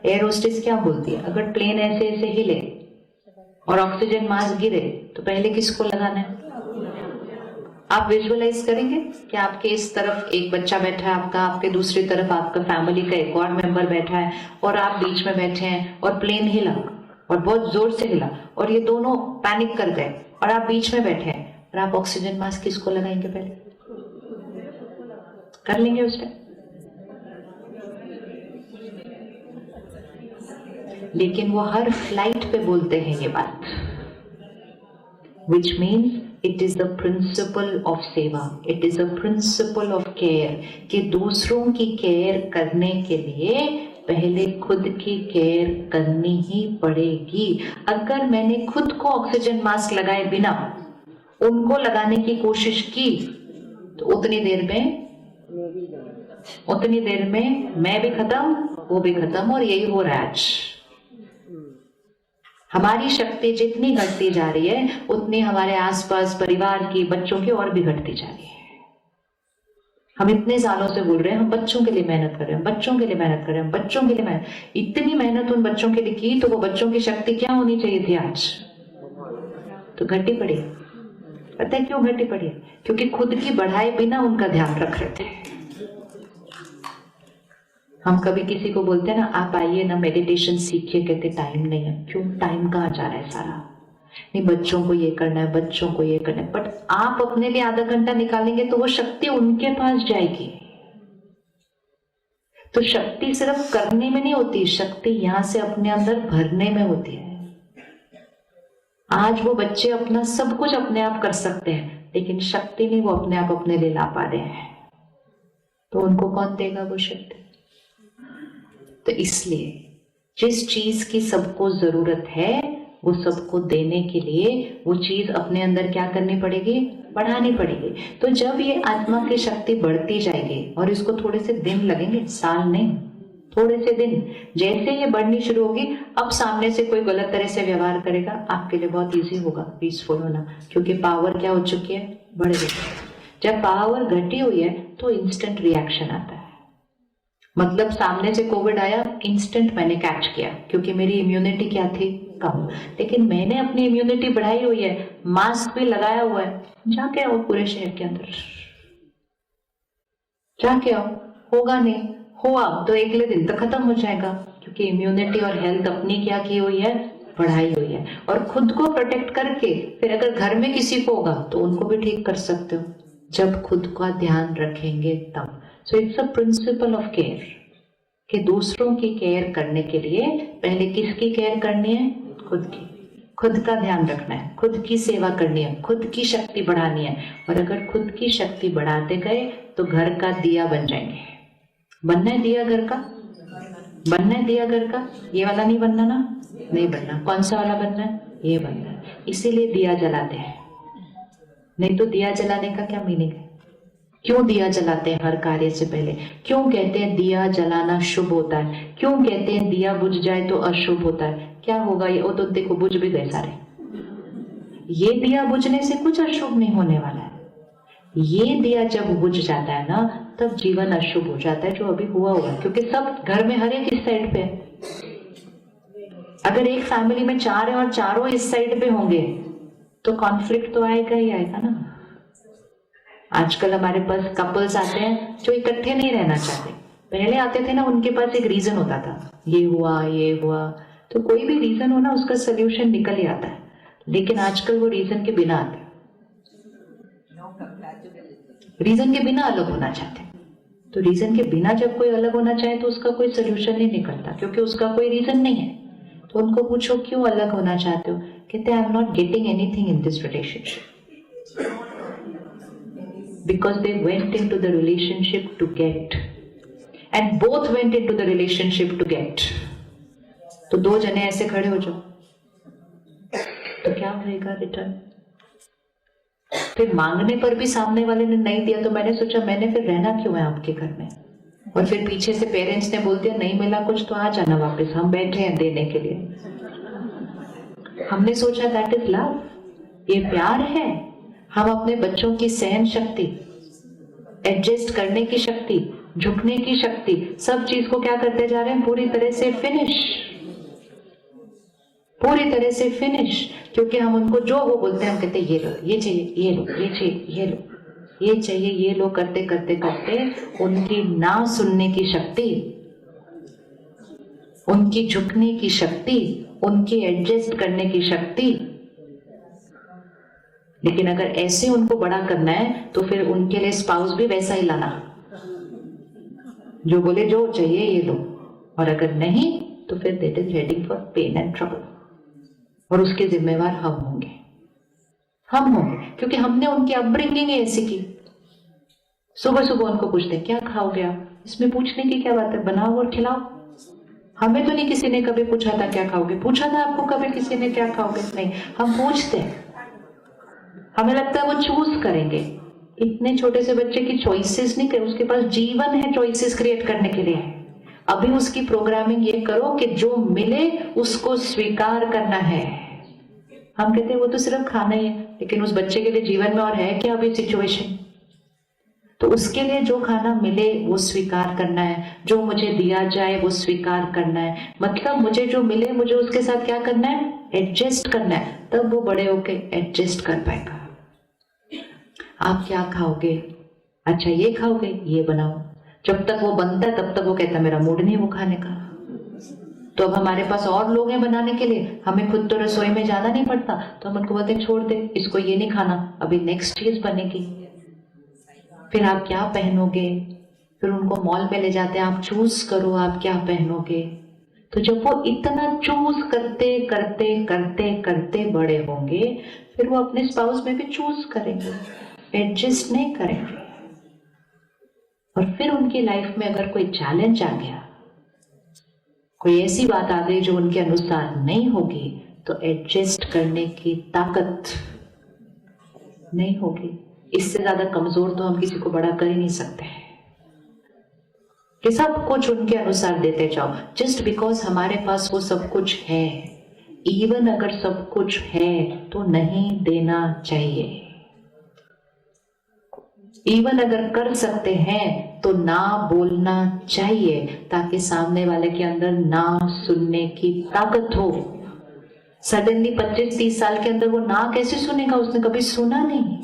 Air hostess क्या बोलती है, अगर प्लेन ऐसे ऐसे हिले और ऑक्सीजन मास्क गिरे तो पहले किसको लगाना है? आप विजुअलाइज करेंगे कि आपके इस तरफ एक बच्चा बैठा है आपका, आपके दूसरी तरफ आपका फैमिली का एक और मेंबर बैठा है और आप बीच में बैठे हैं और प्लेन हिला और बहुत जोर से हिला और ये दोनों पैनिक कर गए और आप बीच में बैठे हैं और आप ऑक्सीजन मास्क किसको लगाएंगे? पहले कर लेंगे उस टाइम। लेकिन वो हर फ्लाइट पे बोलते हैं ये बात, which means it is the principle of सेवा, it is a principle of care, कि दूसरों की केयर करने के लिए पहले खुद की केयर करनी ही पड़ेगी। अगर मैंने खुद को ऑक्सीजन मास्क लगाए बिना उनको लगाने की कोशिश की तो उतनी देर में मैं भी खत्म, वो भी खत्म, और यही हो रहा है आज। हमारी शक्ति जितनी घटती जा रही है उतनी हमारे आसपास परिवार की, बच्चों की और भी घटती जा रही है। हम इतने सालों से बोल रहे हैं हम बच्चों के लिए मेहनत कर रहे हैं, बच्चों के लिए मेहनत कर रहे हैं, बच्चों के लिए मेहनत, इतनी मेहनत उन बच्चों के लिए की तो वो बच्चों की शक्ति क्या होनी चाहिए थी आज? तो घटी पड़ी। पता है क्यों घटी पड़ी? क्योंकि खुद की बढ़ाए बिना उनका ध्यान रख रहे थे। हम कभी किसी को बोलते हैं ना, आप आइए ना मेडिटेशन सीखिए, कहते टाइम नहीं है। क्यों? टाइम कहाँ जा रहा है सारा? नहीं, बच्चों को ये करना है, बच्चों को ये करना है, बट आप अपने लिए आधा घंटा निकालेंगे तो वो शक्ति उनके पास जाएगी। तो शक्ति सिर्फ करने में नहीं होती, शक्ति यहां से अपने अंदर भरने में होती है। आज वो बच्चे अपना सब कुछ अपने आप कर सकते हैं, लेकिन शक्ति नहीं वो अपने आप अपने लिए ला पा रहे हैं, तो उनको कौन देगा वो शक्ति? तो इसलिए जिस चीज की सबको जरूरत है वो सबको देने के लिए वो चीज अपने अंदर क्या करनी पड़ेगी? बढ़ानी पड़ेगी। तो जब ये आत्मा की शक्ति बढ़ती जाएगी, और इसको थोड़े से दिन लगेंगे, साल नहीं, थोड़े से दिन, जैसे ये बढ़नी शुरू होगी, अब सामने से कोई गलत तरह से व्यवहार करेगा आपके लिए बहुत इजी होगा पीसफुल होना, क्योंकि पावर क्या हो चुकी है? बढ़ गई। जब पावर घटी हुई है तो इंस्टेंट रिएक्शन आता है। मतलब सामने से कोविड आया, इंस्टेंट मैंने कैच किया, क्योंकि मेरी इम्यूनिटी क्या थी? कम। लेकिन मैंने अपनी इम्यूनिटी बढ़ाई हुई है, मास्क भी लगाया हुआ है, जाके आओ पूरे शहर के अंदर, जाके आओ, होगा नहीं, हुआ तो अगले दिन तक खत्म हो जाएगा, क्योंकि इम्यूनिटी और हेल्थ अपनी क्या की हुई है? बढ़ाई हुई है। और खुद को प्रोटेक्ट करके फिर अगर घर में किसी को होगा तो उनको भी ठीक कर सकते हो, जब खुद का ध्यान रखेंगे तब। So it's a principle of care, कि दूसरों की केयर करने के लिए पहले किसकी केयर करनी है? खुद की। खुद का ध्यान रखना है, खुद की सेवा करनी है, खुद की शक्ति बढ़ानी है। और अगर खुद की शक्ति बढ़ाते गए तो घर का दिया बन जाएंगे। बनना है दिया घर का? बनना है दिया घर का? ये वाला नहीं बनना ना? नहीं बनना। कौन सा वाला बनना है? ये बनना है। इसीलिए दिया जलाते हैं, नहीं तो दिया जलाने का क्या मीनिंग है? क्यों दिया जलाते हैं हर कार्य से पहले? क्यों कहते हैं दिया जलाना शुभ होता है? क्यों कहते हैं दिया बुझ जाए तो अशुभ होता है? क्या होगा ये? वो तो देखो बुझ भी गए सारे। ये दिया बुझने से कुछ अशुभ नहीं होने वाला है। ये दिया जब बुझ जाता है ना, तब जीवन अशुभ हो जाता है, जो अभी हुआ, क्योंकि सब घर में हर एक इस साइड पे है। अगर एक फैमिली में 4 है और चारों इस साइड पे होंगे तो कॉन्फ्लिक्ट तो आएगा ही आएगा ना। आजकल हमारे पास कपल्स आते हैं जो इकट्ठे नहीं रहना चाहते। पहले आते थे ना, उनके पास एक रीजन होता था, ये हुआ, तो कोई भी रीजन हो ना, उसका सोल्यूशन निकल ही आता है। लेकिन आजकल वो रीजन के बिना आते, रीजन के बिना अलग होना चाहते हैं। तो रीजन के बिना जब कोई अलग होना चाहे तो उसका कोई सोल्यूशन नहीं निकलता, क्योंकि उसका कोई रीजन नहीं है। तो उनको पूछो क्यों अलग होना चाहते हो? कहते हैं I am not getting anything in this relationship, because they went into the relationship to get, and both went into the relationship to get. तो दो जने ऐसे खड़े हो जाओ तो क्या होगा रिटर्न? फिर मांगने पर भी सामने वाले ने नहीं दिया तो मैंने सोचा मैंने फिर रहना क्यों है आपके घर में? और फिर पीछे से पेरेंट्स ने बोल दिया नहीं मिला कुछ तो आ जाना वापस, हम बैठे हैं देने के लिए। हमने सोचा दैट इज लव, ये प्यार है। हम अपने बच्चों की सहन शक्ति, एडजस्ट करने की शक्ति, झुकने की शक्ति, सब चीज को क्या करते जा रहे हैं, पूरी तरह से फिनिश, पूरी तरह से फिनिश। क्योंकि हम उनको जो वो बोलते हैं हम कहते हैं ये लो, ये चाहिए, ये लो, ये चाहिए, ये लो, ये चाहिए, ये लो, करते करते करते उनकी ना सुनने की शक्ति, उनकी झुकने की शक्ति, उनकी एडजस्ट करने की शक्ति। लेकिन अगर ऐसे उनको बड़ा करना है तो फिर उनके लिए स्पाउस भी वैसा ही लाना, जो बोले जो चाहिए ये लो, और अगर नहीं तो फिर that is heading for pain and trouble. और उसके जिम्मेवार हम होंगे, हम होंगे, क्योंकि हमने उनकी अपब्रिंगिंग ऐसी की। सुबह सुबह उनको पूछते क्या खाओगे आप, इसमें पूछने की क्या बात है, बनाओ और खिलाओ। हमें तो नहीं किसी ने कभी पूछा था क्या खाओगे, पूछा था आपको कभी किसी ने क्या खाओगे? नहीं, हम पूछते हैं, हमें लगता है वो चूज करेंगे। इतने छोटे से बच्चे की चॉइसेस नहीं करे, उसके पास जीवन है चॉइसेस क्रिएट करने के लिए। अभी उसकी प्रोग्रामिंग ये करो कि जो मिले उसको स्वीकार करना है। हम कहते हैं वो तो सिर्फ खाना ही है, लेकिन उस बच्चे के लिए जीवन में और है क्या अभी सिचुएशन? तो उसके लिए जो खाना मिले वो स्वीकार करना है, जो मुझे दिया जाए वो स्वीकार करना है। मतलब मुझे जो मिले मुझे उसके साथ क्या करना है, एडजस्ट करना है। तब वो बड़े होके एडजस्ट कर पाएगा। आप क्या खाओगे, अच्छा ये खाओगे, ये बनाओ। जब तक वो बनता है तब तक वो कहता है मेरा मूड नहीं वो खाने का। तो अब हमारे पास और लोग हैं बनाने के लिए, हमें खुद तो रसोई में जाना नहीं पड़ता, तो हम उनको बोलते छोड़ दे, इसको ये नहीं खाना, अभी नेक्स्ट चीज बनेगी। फिर आप क्या पहनोगे, फिर उनको मॉल में ले जाते हैं, आप चूज करो आप क्या पहनोगे। तो जब वो इतना चूज करते करते करते करते बड़े होंगे, फिर वो अपने स्पाउस में भी चूज करेंगे, एडजस्ट नहीं करेंगे। और फिर उनकी लाइफ में अगर कोई चैलेंज आ गया, कोई ऐसी बात आ गई जो उनके अनुसार नहीं होगी, तो एडजस्ट करने की ताकत नहीं होगी। इससे ज्यादा कमजोर तो हम किसी को बड़ा कर ही नहीं सकते कि सब कुछ उनके अनुसार देते जाओ, जस्ट बिकॉज हमारे पास वो सब कुछ है। इवन अगर सब कुछ है तो नहीं देना चाहिए। इवन अगर कर सकते हैं तो ना बोलना चाहिए, ताकि सामने वाले के अंदर ना सुनने की ताकत हो। सडनली 25-30 साल के अंदर वो ना कैसे सुनेगा, उसने कभी सुना नहीं,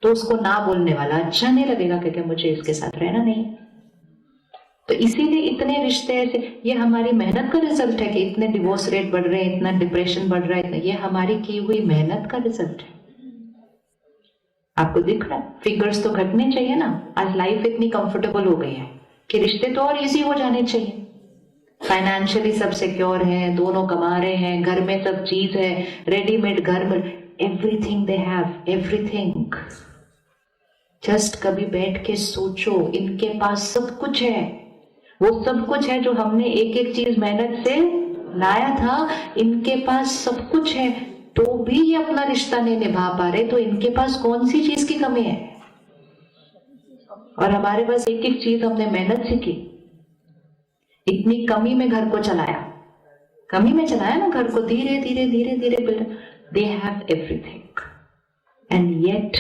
तो उसको ना बोलने वाला अच्छा नहीं लगेगा, क्योंकि मुझे इसके साथ रहना नहीं। तो इसीलिए इतने रिश्ते ऐसे, ये हमारी मेहनत का रिजल्ट है कि इतने डिवोर्स रेट बढ़ रहे हैं, इतना डिप्रेशन बढ़ रहा है, ये हमारी की हुई मेहनत का रिजल्ट है। आपको दिख रहा है, फिगर्स तो घटने चाहिए ना। आज लाइफ इतनी कंफर्टेबल हो गई है कि रिश्ते तो और इजी हो जाने चाहिए। फाइनेंशियली सब सिक्योर है, दोनों कमा रहे हैं, घर में सब चीज है, रेडीमेड घर में, everything they have, everything. Just कभी बैठ के सोचो, इनके पास सब कुछ है, वो सब कुछ है जो हमने एक एक चीज मेहनत से लाया था, इनके पास सब कुछ है, तो भी ये अपना रिश्ता नहीं निभा पा रहे, तो इनके पास कौन सी चीज की कमी है? और हमारे पास एक एक चीज हमने मेहनत से की, इतनी कमी में घर को चलाया, कमी में चलाया ना घर को, धीरे धीरे धीरे धीरे build. They have everything and yet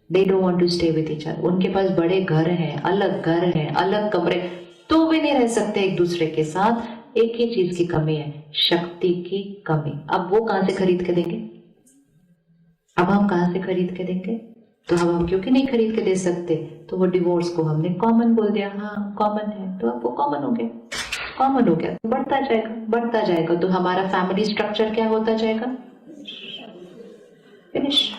they don't want to stay with each other. उनके पास बड़े घर हैं, अलग घर हैं, अलग कमरे, तो भी नहीं रह सकते एक दूसरे के साथ। एक ही चीज की कमी है, शक्ति की कमी। अब वो कहां से खरीद के देंगे? अब हम कहां से खरीद के देंगे? तो हम क्योंकि नहीं खरीद के दे सकते, तो वो डिवोर्स को हमने कॉमन बोल दिया। हाँ कॉमन है, तो अब वो कॉमन हो गया, कॉमन हो गया, बढ़ता जाएगा, बढ़ता जाएगा। तो हमारा फैमिली स्ट्रक्चर क्या होता जाएगा? फिनिश।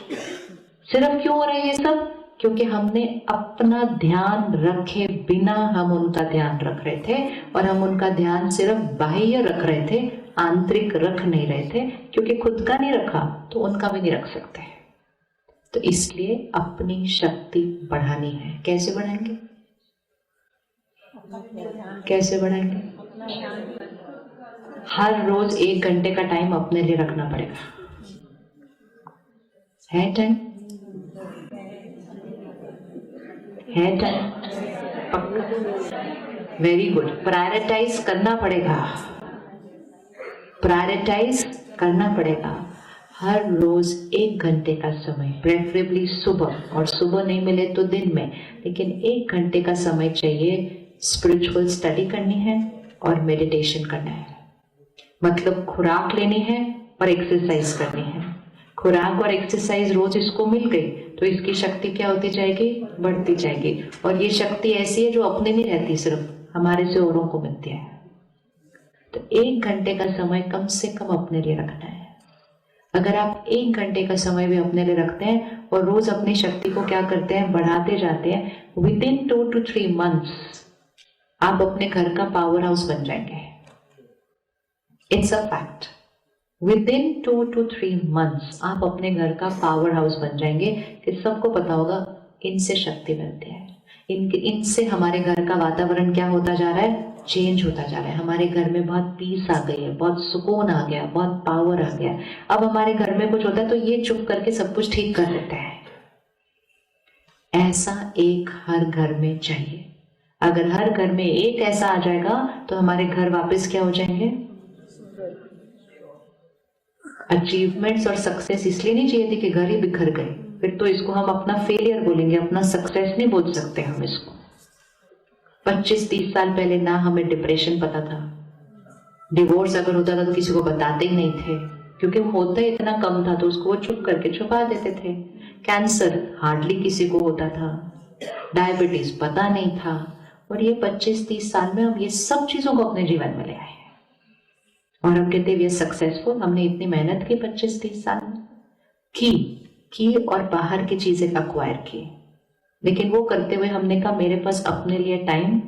सिर्फ क्यों हो रहा है ये सब? क्योंकि हमने अपना ध्यान रखे बिना हम उनका ध्यान रख रहे थे, और हम उनका ध्यान सिर्फ बाह्य रख रहे थे, आंतरिक रख नहीं रहे थे। क्योंकि खुद का नहीं रखा तो उनका भी नहीं रख सकते। तो इसलिए अपनी शक्ति बढ़ानी है। कैसे बढ़ाएंगे? कैसे बढ़ाएंगे? हर रोज 1 घंटे का टाइम अपने लिए रखना पड़ेगा। है टाइम? है टाइम? Very good. प्रायोरिटाइज करना पड़ेगा, प्रायोरिटाइज करना पड़ेगा। हर रोज 1 घंटे का समय, प्रेफरेबली सुबह, और सुबह नहीं मिले तो दिन में, लेकिन 1 घंटे का समय चाहिए स्पिरिचुअल स्टडी करनी है और मेडिटेशन करना है। मतलब खुराक लेनी है और एक्सरसाइज करनी है। खुराक और एक्सरसाइज रोज इसको मिल गई तो इसकी शक्ति क्या होती जाएगी, बढ़ती जाएगी। और ये शक्ति ऐसी है जो अपने नहीं रहती, सिर्फ हमारे से औरों को मिलती है। तो 1 घंटे का समय कम से कम अपने लिए रखना है। अगर आप 1 घंटे का समय भी अपने लिए रखते हैं और रोज अपनी शक्ति को क्या करते हैं, बढ़ाते जाते हैं, विद इन 2 to 3 months आप अपने घर का पावर हाउस बन जाएंगे। It's a fact. With in 2 to 3 months आप अपने घर का पावर हाउस बन जाएंगे। कि सबको पता होगा इनसे शक्ति मिलती है, इनसे हमारे घर का वातावरण क्या होता जा रहा है, चेंज होता जा रहा है। हमारे घर में बहुत पीस आ गई है, बहुत सुकून आ गया, बहुत पावर आ गया। अब हमारे घर में कुछ होता है तो ये चुप करके सब कुछ ठीक कर देते हैं। ऐसा एक हर घर में चाहिए। अगर हर घर में एक ऐसा आ जाएगा तो हमारे घर वापस क्या हो जाएंगे, अचीवमेंट्स और सक्सेस इसलिए नहीं चाहिए थी कि घर ही बिखर गए, फिर तो इसको हम अपना फेलियर बोलेंगे, अपना सक्सेस नहीं बोल सकते हम इसको। 25-30 साल पहले ना हमें डिप्रेशन पता था, डिवोर्स अगर होता था तो किसी को बताते ही नहीं थे, क्योंकि होता ही इतना कम था तो उसको वो चुप करके छुपा देते थे। कैंसर हार्डली किसी को होता था, डायबिटीज पता नहीं था, और ये 25-30 साल में हम ये सब चीजों को अपने जीवन में ले आए हैं और हम कहते हैं सक्सेसफुल। हमने इतनी मेहनत की 25-30 साल में की और बाहर की चीजें अक्वायर की, लेकिन वो करते हुए हमने कहा मेरे पास अपने लिए टाइम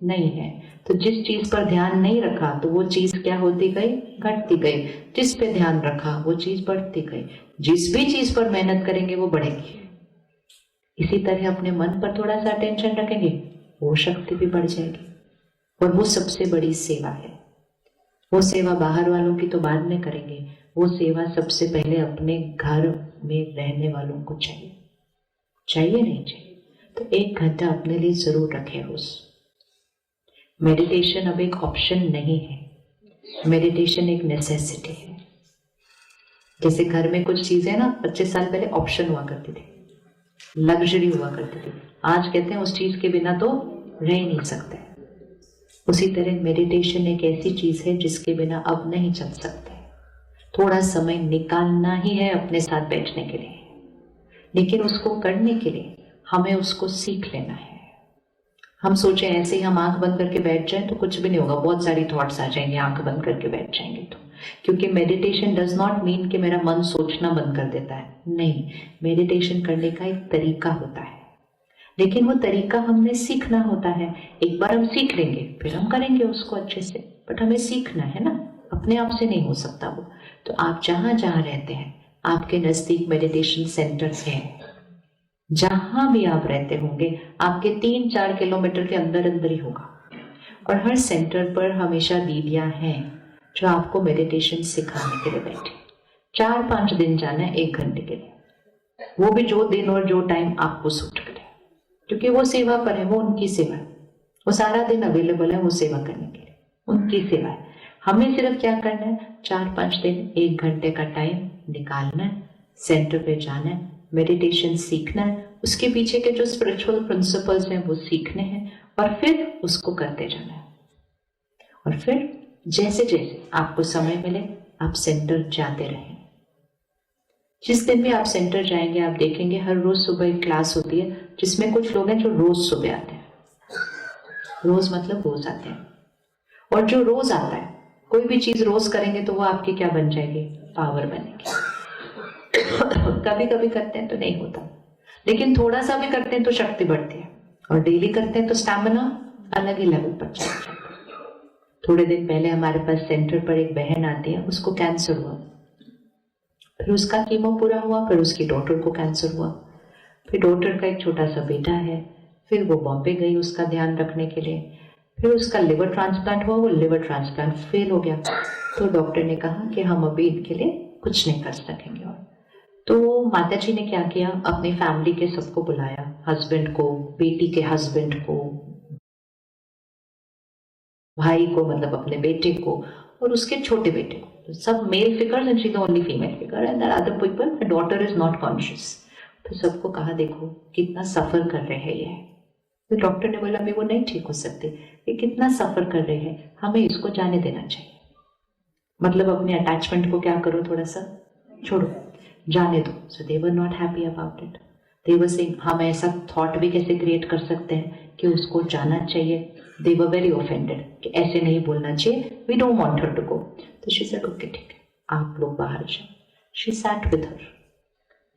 नहीं है। तो जिस चीज पर ध्यान नहीं रखा तो वो चीज क्या होती गई, घटती गई। जिस पे ध्यान रखा वो चीज बढ़ती गई। जिस भी चीज पर मेहनत करेंगे वो बढ़ेगी। इसी तरह अपने मन पर थोड़ा सा अटेंशन रखेंगे, वो शक्ति भी बढ़ जाएगी। और वो सबसे बड़ी सेवा है। वो सेवा बाहर वालों की तो बाद में करेंगे, वो सेवा सबसे पहले अपने घर में रहने वालों को चाहिए। चाहिए नहीं चाहिए तो 1 घंटा अपने लिए जरूर रखें रोज। मेडिटेशन अब एक ऑप्शन नहीं है, मेडिटेशन एक नेसेसिटी है। जैसे घर में कुछ चीजें ना 25 साल पहले ऑप्शन हुआ करती थी, लग्जरी हुआ करती थी, आज कहते हैं उस चीज के बिना तो रह ही नहीं सकते। उसी तरह मेडिटेशन एक ऐसी चीज है जिसके बिना अब नहीं चल सकते। थोड़ा समय निकालना ही है अपने साथ बैठने के लिए, लेकिन उसको करने के लिए हमें उसको सीख लेना है। हम सोचे ऐसे ही हम आंख बंद करके बैठ जाएं तो कुछ भी नहीं होगा, बहुत सारी थॉट्स आ जाएंगे आंख बंद करके बैठ जाएंगे तो। क्योंकि मेडिटेशन डज नॉट मीन कि मेरा मन सोचना बंद कर देता है, नहीं। मेडिटेशन करने का एक तरीका होता है, लेकिन वो तरीका हमने सीखना होता है। एक बार हम सीख लेंगे फिर हम करेंगे उसको अच्छे से, बट हमें सीखना है ना, अपने आप से नहीं हो सकता वो। तो आप जहां जहां रहते हैं आपके नजदीक मेडिटेशन सेंटर्स हैं। जहां भी आप रहते होंगे आपके 3-4 किलोमीटर के अंदर अंदर ही होगा। और हर सेंटर पर हमेशा दीदियां हैं जो आपको मेडिटेशन सिखाने के लिए बैठे। 4-5 दिन जाना है 1 घंटे के लिए, वो भी जो दिन और जो टाइम आपको सूट करे, क्योंकि वो सेवा पर है, वो उनकी सेवा है। वो सारा दिन अवेलेबल है वो सेवा करने के लिए, उनकी सेवा है। हमें सिर्फ क्या करना है, 4-5 दिन 1 घंटे का टाइम निकालना है, सेंटर पे जाना है, मेडिटेशन सीखना है, उसके पीछे के जो स्पिरिचुअल प्रिंसिपल्स हैं वो सीखने हैं और फिर उसको करते जाना है। और फिर जैसे जैसे आपको समय मिले आप सेंटर जाते रहें। जिस दिन भी आप सेंटर जाएंगे आप देखेंगे हर रोज सुबह एक क्लास होती है जिसमें कुछ लोग हैं जो रोज सुबह आते हैं। रोज मतलब रोज आते हैं। और जो रोज आता है, कोई भी चीज रोज करेंगे तो वो आपकी क्या बन जाएगी, पावर बनेगी। कभी कभी करते हैं तो नहीं होता, लेकिन थोड़ा सा भी करते हैं तो शक्ति बढ़ती है, और डेली करते हैं तो स्टैमिना अलग ही लेवल पर चला जाता है। थोड़े दिन पहले हमारे पास सेंटर पर एक बहन आती है, उसको कैंसर हुआ, फिर उसका कीमो पूरा हुआ, फिर उसकी डॉटर को कैंसर हुआ, फिर डॉटर का एक छोटा सा बेटा है, फिर वो बॉम्बे गई उसका ध्यान रखने के लिए, फिर उसका लिवर ट्रांसप्लांट हुआ, वो लिवर ट्रांसप्लांट फेल हो गया। तो डॉक्टर ने कहा कि हम अभी इनके लिए कुछ नहीं कर सकेंगे। और तो माता जी ने क्या किया, अपनी फैमिली के सबको बुलाया, हस्बैंड को, बेटी के हस्बैंड को, भाई को मतलब अपने बेटे को, और उसके छोटे बेटे को, सब male figures and she the only female figure and other people, the daughter is not conscious. तो सबको कहा देखो कितना सफर कर रहे हैं ये। तो डॉक्टर ने बोला मैं वो नहीं ठीक हो सकती, ये कितना सफर कर रहे हैं, हमें इसको जाने देना चाहिए। मतलब अपने अटैचमेंट को क्या करो, थोड़ा सा छोड़ो, जाने दो। So they were not happy about it. They were saying हम ऐसा थॉट भी कैसे क्रिएट कर सकते हैं कि उसको जाना चाहिए। दे वर वेरी ऑफेंडेड कि ऐसे नहीं बोलना चाहिए, we don't want her to go. तो शी सेड ओके ठीक है आप लोग बाहर जाओ। She sat with her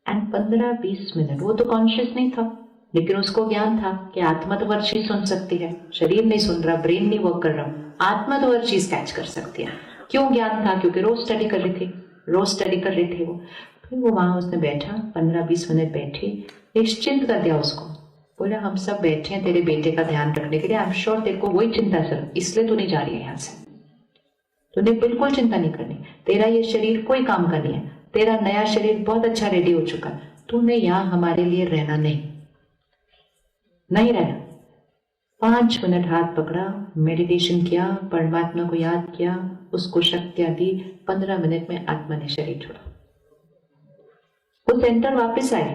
and 15-20 minute, वो तो कॉन्शियस नहीं था लेकिन उसको ज्ञान था कि आत्मा तो हर चीज सुन सकती है, शरीर नहीं सुन रहा, ब्रेन नहीं वर्क कर रहा, आत्मा तो हर चीज कैच कर सकती है। क्यों ज्ञान था? क्योंकि रोज स्टडी कर रही थी, रोज स्टडी कर रही थी वो। फिर वो वहां उसने बैठा, 15-20 मिनट बैठी, निश्चिंत कर दिया उसको। बोला हम सब बैठे हैं तेरे बेटे का ध्यान रखने के लिए, आई एम श्योर तेरे को वही चिंता सर, इसलिए तू नहीं जा रही है यहाँ से। तूने बिल्कुल चिंता नहीं करनी, तेरा ये शरीर कोई काम का नहीं है, तेरा नया शरीर बहुत अच्छा रेडी हो चुका है, तूने यहाँ हमारे लिए रहना नहीं रहना। 5 मिनट हाथ पकड़ा, मेडिटेशन किया, परमात्मा को याद किया, उसको शक्तियां दी। 15 मिनट में आत्मा ने शरीर छोड़ा, वो सेंटर वापस आए।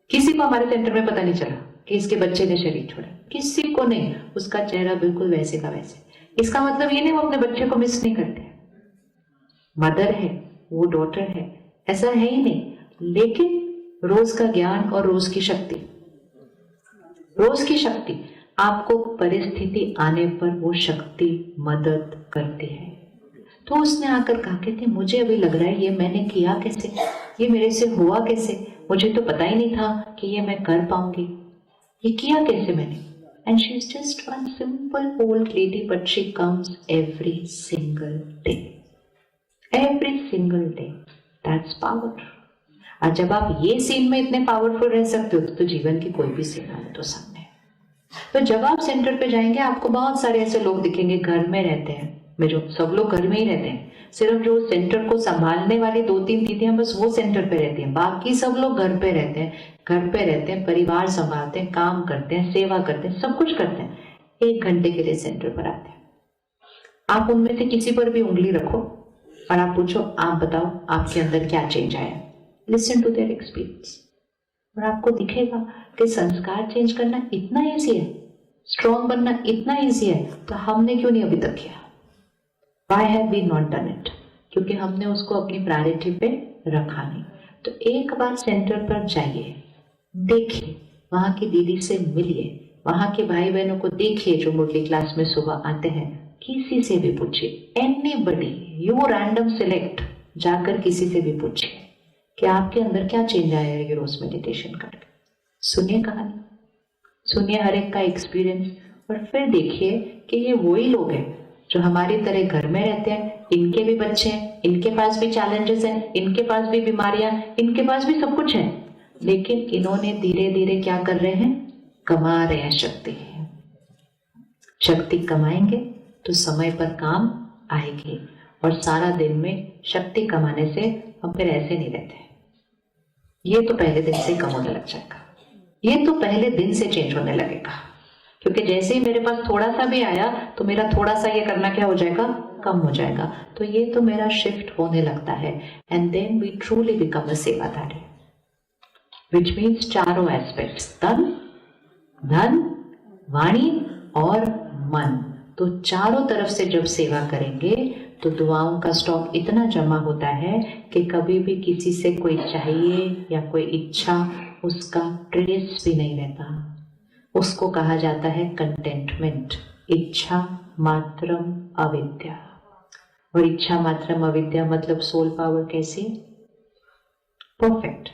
किसी को हमारे सेंटर में पता नहीं चला कि इसके बच्चे ने शरीर छोड़ा, किसी को नहीं। उसका चेहरा बिल्कुल वैसे का वैसे। इसका मतलब ये नहीं वो अपने बच्चे को मिस नहीं करते, मदर है वो डॉटर है, ऐसा है ही नहीं। लेकिन रोज का ज्ञान और रोज की शक्ति आपको परिस्थिति आने पर वो शक्ति मदद करती है। तो उसने आकर कहा कहते मुझे अभी लग रहा है ये मैंने किया कैसे, ये मेरे से हुआ कैसे, मुझे तो पता ही नहीं था कि ये मैं कर पाऊंगी, ये किया कैसे मैंने। And she is just one simple old lady but she comes every single day, that's power. और जब आप ये सीन में इतने पावरफुल रह सकते हो तो जीवन की कोई भी सीन आने तो सामने। तो जब आप सेंटर पे जाएंगे आपको बहुत सारे ऐसे लोग दिखेंगे, घर में रहते हैं, मेरे सब लोग घर में ही रहते हैं, सिर्फ जो सेंटर को संभालने वाली 2-3 दीदियां बस वो सेंटर पे रहती हैं, बाकी सब लोग घर पे रहते हैं, परिवार संभालते हैं, काम करते हैं, सेवा करते हैं, सब कुछ करते हैं। 1 घंटे के लिए सेंटर पर आते हैं। आप उनमें से किसी पर भी उंगली रखो और आप पूछो आप बताओ आपके अंदर क्या चेंज आया, लिसन टू देयर एक्सपीरियंस, और आपको दिखेगा कि संस्कार चेंज करना इतना ईजी है, स्ट्रॉन्ग बनना इतना ईजी है, तो हमने क्यों नहीं अभी तक किया? Why have we not done it? क्योंकि हमने उसको अपनी प्रायोरिटी पे रखा नहीं। तो एक बार सेंटर पर जाइए, देखिए, वहां की दीदी से मिलिए, वहां के भाई बहनों को देखिए जो मुरली क्लास में सुबह आते हैं, किसी से भी पूछिए, एनीबडी यू रैंडम सिलेक्ट, जाकर किसी से भी पूछिए कि आपके अंदर क्या चेंज आया है ये रोज मेडिटेशन करके। सुनिए कहानी, सुनिए हर एक का एक्सपीरियंस, और फिर देखिए कि ये वही लोग हैं जो हमारी तरह घर में रहते हैं, इनके भी बच्चे हैं, इनके पास भी चैलेंजेस हैं, इनके पास भी बीमारियां, इनके पास भी सब कुछ है, लेकिन इन्होंने धीरे धीरे क्या कर रहे हैं, कमा रहे हैं शक्ति। शक्ति कमाएंगे तो समय पर काम आएगी, और सारा दिन में शक्ति कमाने से हम फिर ऐसे नहीं रहते। ये तो पहले दिन से कम होने लग जाएगा, ये तो पहले दिन से चेंज होने लगेगा, क्योंकि जैसे ही मेरे पास थोड़ा सा भी आया तो मेरा थोड़ा सा ये करना क्या हो जाएगा, कम हो जाएगा। तो ये तो मेरा शिफ्ट होने लगता है, and then we truly become a सेवाधारी, विच मीन्स चारों एस्पेक्ट्स, तन, धन, वाणी और मन। तो चारों तरफ से जब सेवा करेंगे तो दुआओं का स्टॉक इतना जमा होता है कि कभी भी किसी से कोई चाहिए या कोई इच्छा उसका ट्रेस भी नहीं रहता। उसको कहा जाता है कंटेंटमेंट, इच्छा मात्रम अविद्या। और इच्छा मात्रम अविद्या मतलब सोल पावर कैसी? परफेक्ट।